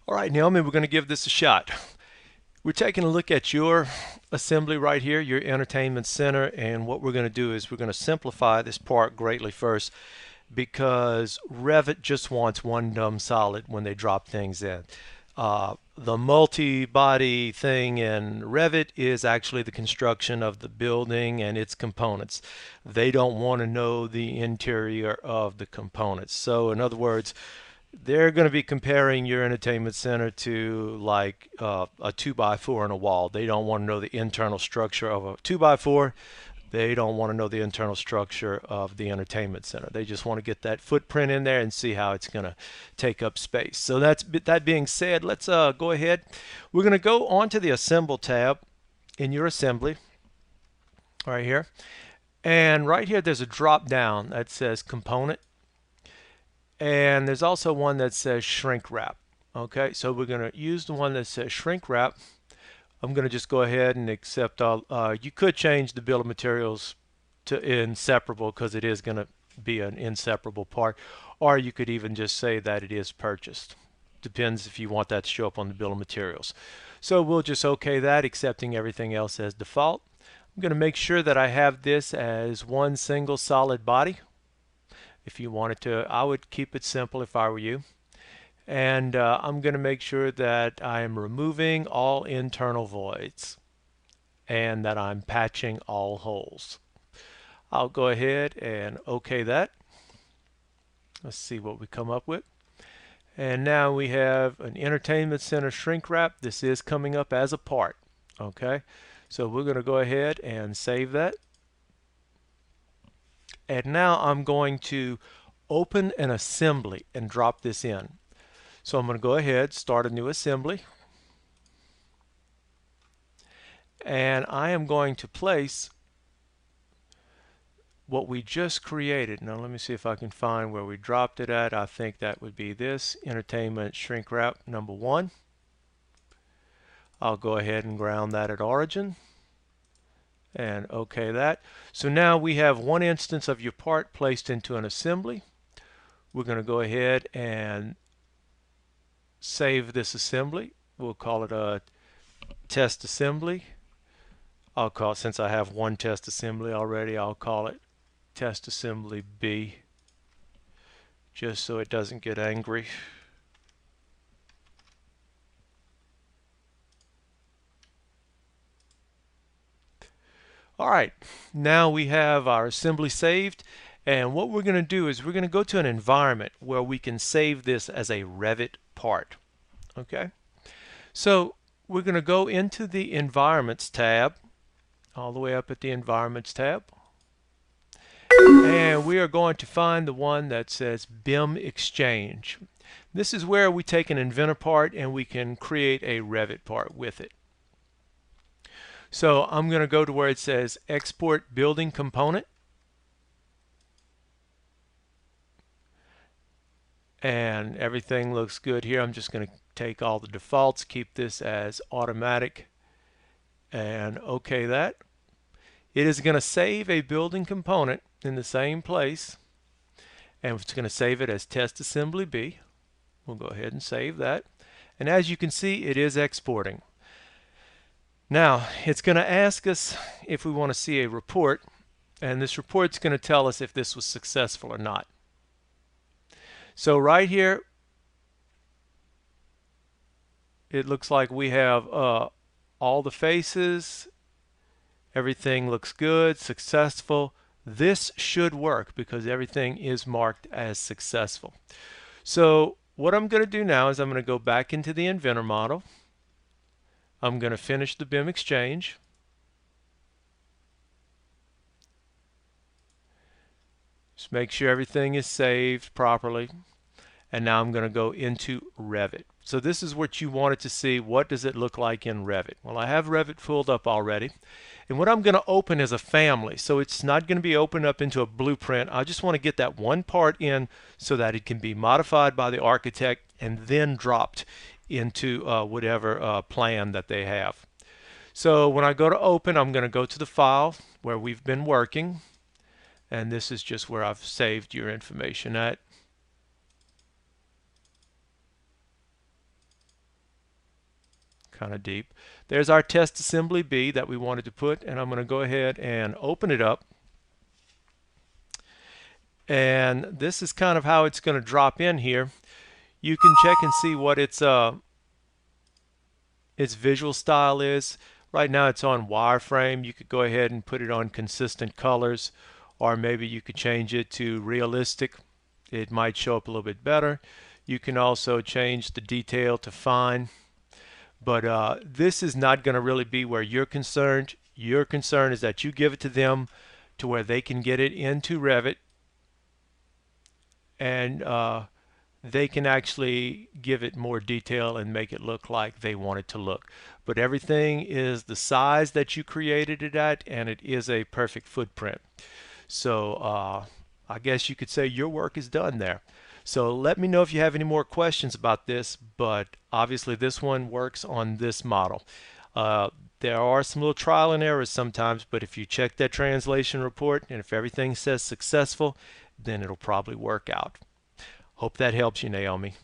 All right, Naomi, we're going to give this a shot. We're taking a look at your assembly right here, your entertainment center, and what we're going to do is we're going to simplify this part greatly first because Revit just wants one dumb solid when they drop things in. The multi-body thing in Revit is actually the construction of the building and its components. They don't want to know the interior of the components. So in other words, they're going to be comparing your entertainment center to like a 2x4 on a wall. They don't want to know the internal structure of a 2x4. They don't want to know the internal structure of the entertainment center. They just want to get that footprint in there and see how it's going to take up space. So that being said, let's go ahead. We're going to go on to the Assemble tab in your assembly right here. And right here there's a drop down that says Component. And there's also one that says Shrink Wrap. Okay, so we're going to use the one that says Shrink Wrap. I'm going to just go ahead and accept all. You could change the bill of materials to inseparable because it is going to be an inseparable part, or you could even just say that it is purchased. Depends if you want that to show up on the bill of materials. So we'll just OK that, accepting everything else as default. I'm going to make sure that I have this as one single solid body. If you wanted to, I would keep it simple if I were you. And I'm going to make sure that I am removing all internal voids and that I'm patching all holes. I'll go ahead and OK that. Let's see what we come up with. And now we have an entertainment center shrink wrap. This is coming up as a part. Okay, so we're going to go ahead and save that. And now I'm going to open an assembly and drop this in. So I'm going to go ahead, start a new assembly. And I am going to place what we just created. Now let me see if I can find where we dropped it at. I think that would be this entertainment shrink wrap number 1. I'll go ahead and ground that at origin and OK that. So now we have one instance of your part placed into an assembly. We're going to go ahead and save this assembly. We'll call it a test assembly. I'll call it, since I have one test assembly already, I'll call it test assembly B, just so it doesn't get angry. All right, now we have our assembly saved, and what we're going to do is we're going to go to an environment where we can save this as a Revit part. Okay, so we're going to go into the Environments tab, all the way up at the Environments tab, and we are going to find the one that says BIM Exchange. This is where we take an Inventor part and we can create a Revit part with it. So I'm going to go to where it says Export Building Component. And everything looks good here. I'm just going to take all the defaults, keep this as automatic, and OK that. It is going to save a building component in the same place, and it's going to save it as test assembly B. We'll go ahead and save that. And as you can see, it is exporting. Now, it's going to ask us if we want to see a report, and this report's going to tell us if this was successful or not. So right here, it looks like we have all the faces. Everything looks good, successful. This should work because everything is marked as successful. So what I'm going to do now is I'm going to go back into the Inventor model. I'm going to finish the BIM exchange. Just make sure everything is saved properly. And now I'm going to go into Revit. So this is what you wanted to see. What does it look like in Revit? Well, I have Revit pulled up already. And what I'm going to open is a family. So it's not going to be opened up into a blueprint. I just want to get that one part in so that it can be modified by the architect and then dropped into whatever plan that they have. So when I go to open, I'm going to go to the file where we've been working. And this is just where I've saved your information at. kind of deep. There's our test assembly B that we wanted to put, and I'm going to go ahead and open it up. And this is kind of how it's going to drop in here. You can check and see what its visual style is. Right now it's on wireframe. You could go ahead and put it on consistent colors, or maybe you could change it to realistic. It might show up a little bit better. You can also change the detail to fine. But this is not going to really be where you're concerned. Your concern is that you give it to them to where they can get it into Revit, and they can actually give it more detail and make it look like they want it to look. But everything is the size that you created it at, and it is a perfect footprint. So I guess you could say your work is done there. So let me know if you have any more questions about this, but obviously this one works on this model. There are some little trial and errors sometimes, but if you check that translation report and if everything says successful, then it'll probably work out. Hope that helps you, Naomi.